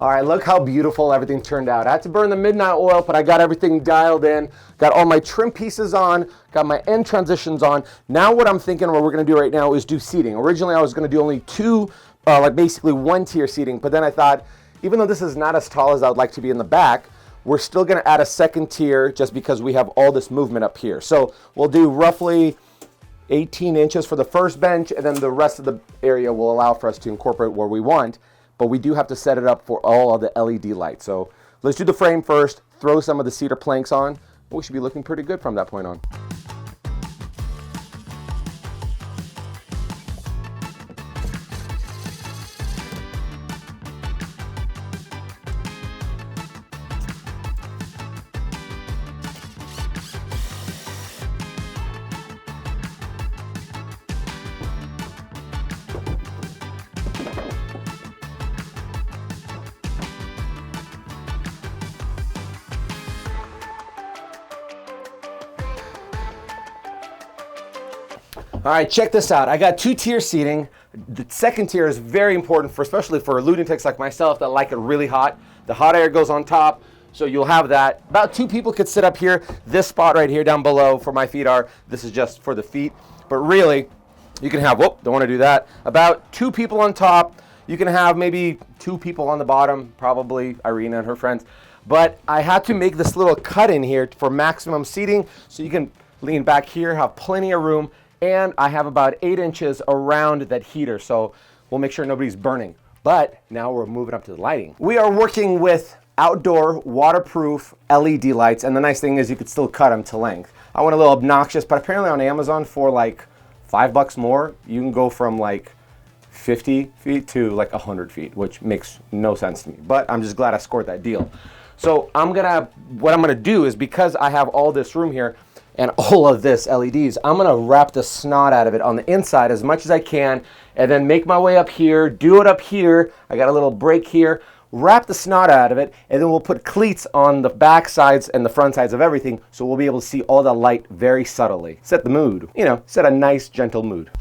All right, look how beautiful everything turned out. I had to burn the midnight oil, but I got everything dialed in, got all my trim pieces on, got my end transitions on. Now what I'm thinking, what we're gonna do right now is do seating. Originally I was gonna do only two, like basically one tier seating, but then I thought, even though this is not as tall as I would like to be in the back, we're still gonna add a second tier just because we have all this movement up here. So we'll do roughly 18 inches for the first bench, and then the rest of the area will allow for us to incorporate where we want. But we do have to set it up for all of the LED lights. So let's do the frame first, throw some of the cedar planks on. We should be looking pretty good from that point on. All right, check this out. I got two tier seating. The second tier is very important for, especially for lunatics like myself that like it really hot. The hot air goes on top, so you'll have that. About two people could sit up here. This spot right here down below for my feet this is just for the feet. But really, you can have, whoop, don't want to do that. About two people on top. You can have maybe two people on the bottom, probably Irina and her friends. But I had to make this little cut in here for maximum seating, so you can lean back here, have plenty of room. And I have about 8 inches around that heater, so we'll make sure nobody's burning. But now we're moving up to the lighting. We are working with outdoor waterproof LED lights, and the nice thing is you could still cut them to length. I went a little obnoxious, but apparently on Amazon for like $5 more, you can go from like 50 feet to like 100 feet, which makes no sense to me. But I'm just glad I scored that deal. So what I'm gonna do is, because I have all this room here, and all of this LEDs, I'm gonna wrap the snot out of it on the inside as much as I can, and then make my way up here, do it up here. I got a little break here, wrap the snot out of it, and then we'll put cleats on the back sides and the front sides of everything, so we'll be able to see all the light very subtly. Set the mood, you know, set a nice, gentle mood.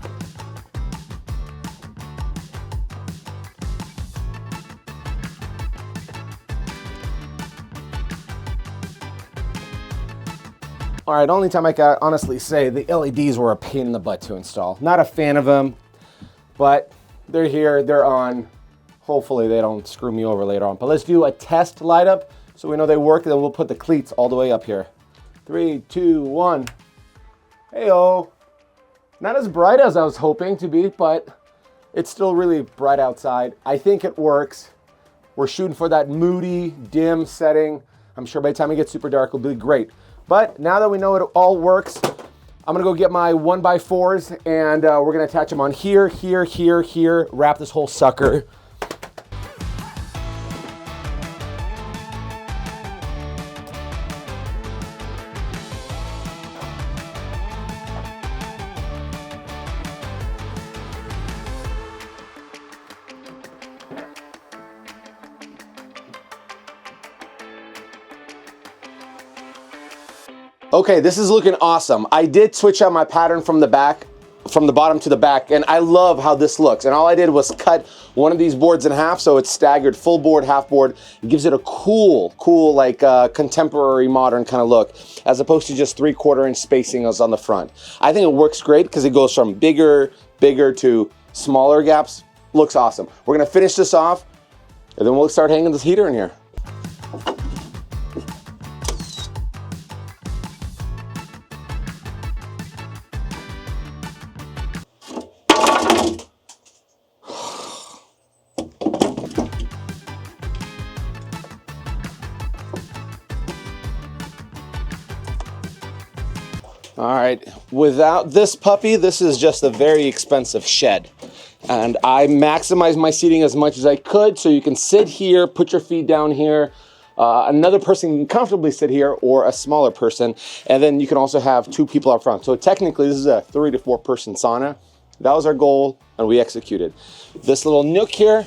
All right, only time I can honestly say the LEDs were a pain in the butt to install. Not a fan of them, but they're here, they're on. Hopefully they don't screw me over later on. But let's do a test light up so we know they work, and then we'll put the cleats all the way up here. 3, 2, 1. Hey-oh. Not as bright as I was hoping to be, but it's still really bright outside. I think it works. We're shooting for that moody, dim setting. I'm sure by the time it gets super dark, it'll be great. But now that we know it all works, I'm gonna go get my 1x4s, and we're gonna attach them on here, here, here, here, wrap this whole sucker. Okay, this is looking awesome. I did switch out my pattern from the back, from the bottom to the back, and I love how this looks. And all I did was cut one of these boards in half, so it's staggered, full board, half board. It gives it a cool, like contemporary modern kind of look, as opposed to just 3/4 inch spacing on the front. I think it works great because it goes from bigger to smaller gaps. Looks awesome. We're gonna finish this off, and then we'll start hanging this heater in here. All right, without this puppy, this is just a very expensive shed. And I maximized my seating as much as I could, so you can sit here, put your feet down here. Another person can comfortably sit here, or a smaller person. And then you can also have 2 people up front. So technically this is a 3 to 4 person sauna. That was our goal, and we executed. This little nook here,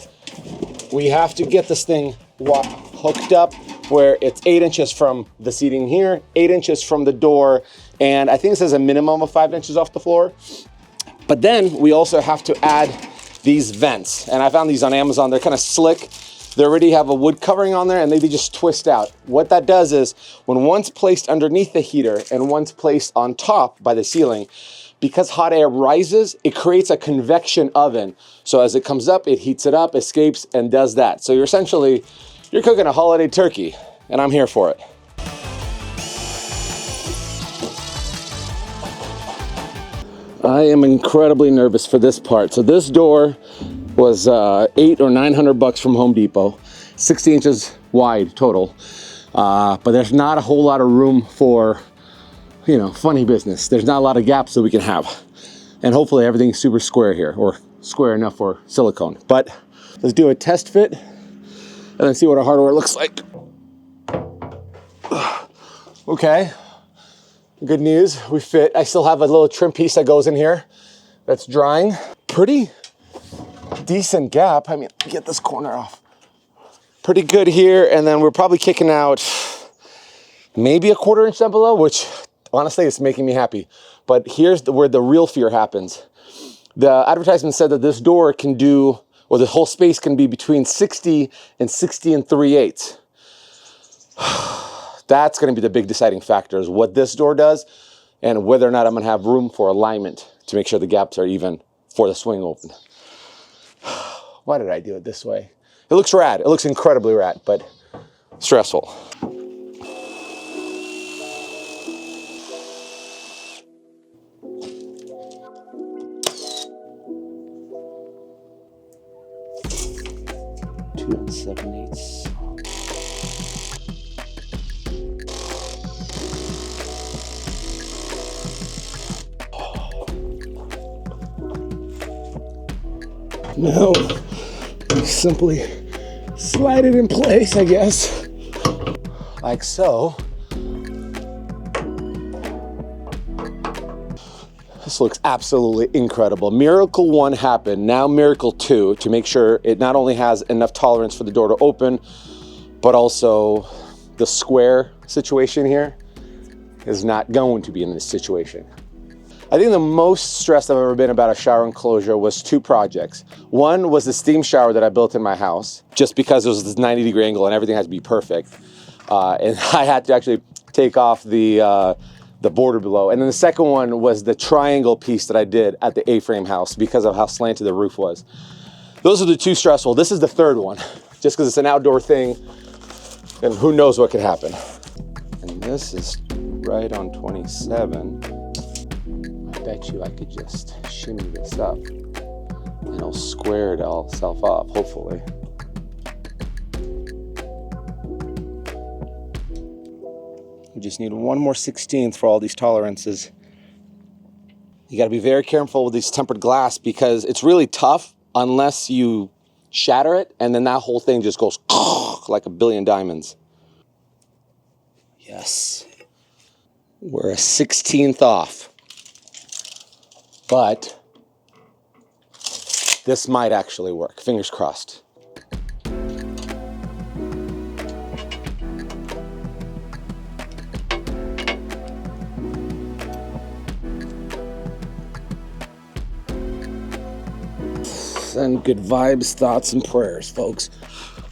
we have to get this thing hooked up where it's 8 inches from the seating here, 8 inches from the door, and I think it says a minimum of 5 inches off the floor. But then we also have to add these vents, and I found these on Amazon. They're kind of slick. They already have a wood covering on there, and they just twist out. What that does is, when one's placed underneath the heater and one's placed on top by the ceiling, because hot air rises, it creates a convection oven. So as it comes up, it heats it up, escapes, and does that. So you're cooking a holiday turkey, and I'm here for it. I am incredibly nervous for this part. So this door was $800 or $900 from Home Depot, 60 inches wide total. But there's not a whole lot of room for, funny business. There's not a lot of gaps that we can have. And hopefully everything's super square here, or square enough for silicone. But let's do a test fit and then see what our hardware looks like. Okay. Good news, we fit. I still have a little trim piece that goes in here that's drying. Pretty decent gap. I mean, get this corner off. Pretty good here, and then we're probably kicking out maybe a 1/4 inch down below, which honestly is making me happy. But here's where the real fear happens. The advertisement said that this door can do, or the whole space can be between 60 and 3/8. That's going to be the big deciding factor, is what this door does and whether or not I'm going to have room for alignment to make sure the gaps are even for the swing open. Why did I do it this way? It looks rad. It looks incredibly rad, but stressful. Two and 7/8. Now, simply slide it in place, I guess, like so. This looks absolutely incredible. Miracle 1 happened, now miracle 2, to make sure it not only has enough tolerance for the door to open, but also the square situation here is not going to be in this situation. I think the most stressed I've ever been about a shower enclosure was 2 projects. One was the steam shower that I built in my house, just because it was this 90-degree angle and everything had to be perfect. And I had to actually take off the border below. And then the second one was the triangle piece that I did at the A-frame house because of how slanted the roof was. Those are the 2 stressful. This is the third one, just because it's an outdoor thing and who knows what could happen. And this is right on 27. I bet you I could just shimmy this up and it'll square it all itself up, hopefully. We just need one more 16th for all these tolerances. You gotta be very careful with these tempered glass because it's really tough unless you shatter it, and then that whole thing just goes like a billion diamonds. Yes, we're a 16th off. But this might actually work. Fingers crossed. Send good vibes, thoughts, and prayers, folks.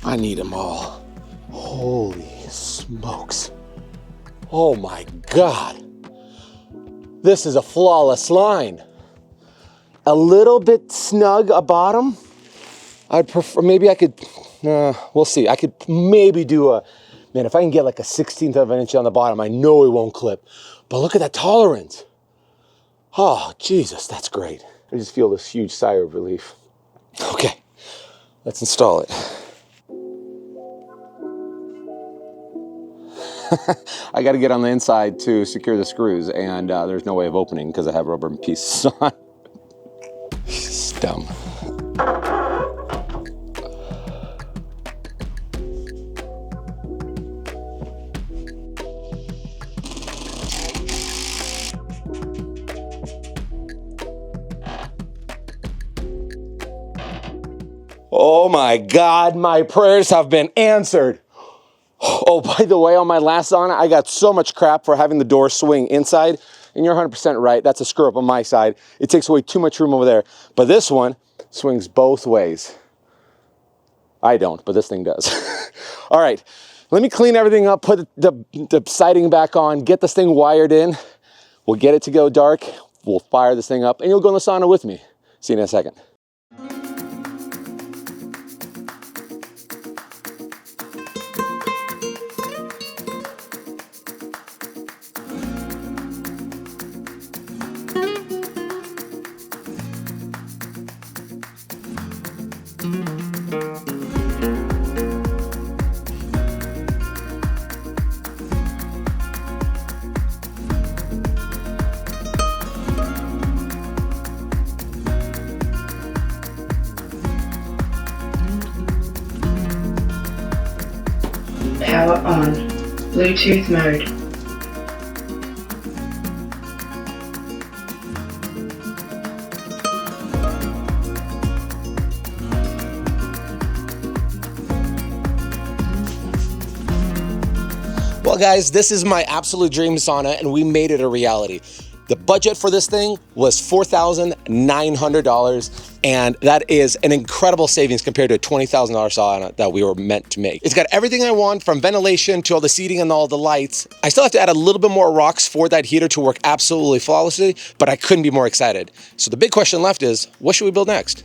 I need them all. Holy smokes. Oh my God. This is a flawless line. A little bit snug a bottom. I'd prefer, maybe I could, we'll see. I could maybe do man, if I can get like a 1/16 of an inch on the bottom, I know it won't clip. But look at that tolerance. Oh, Jesus, that's great. I just feel this huge sigh of relief. Okay, let's install it. I gotta get on the inside to secure the screws, and there's no way of opening because I have rubber pieces on. It's dumb. Oh my God, my prayers have been answered. Oh, by the way, on my last sauna, I got so much crap for having the door swing inside, and you're 100% right. That's a screw up on my side. It takes away too much room over there. But this one swings both ways. I don't, but this thing does. All right, let me clean everything up, put the siding back on, get this thing wired in. We'll get it to go dark. We'll fire this thing up, and you'll go in the sauna with me. See you in a second. Power on. Bluetooth mode. Well, guys, this is my absolute dream sauna, and we made it a reality. The budget for this thing was $4,900, and that is an incredible savings compared to a $20,000 sauna that we were meant to make. It's got everything I want, from ventilation to all the seating and all the lights. I still have to add a little bit more rocks for that heater to work absolutely flawlessly, but I couldn't be more excited. So the big question left is, what should we build next?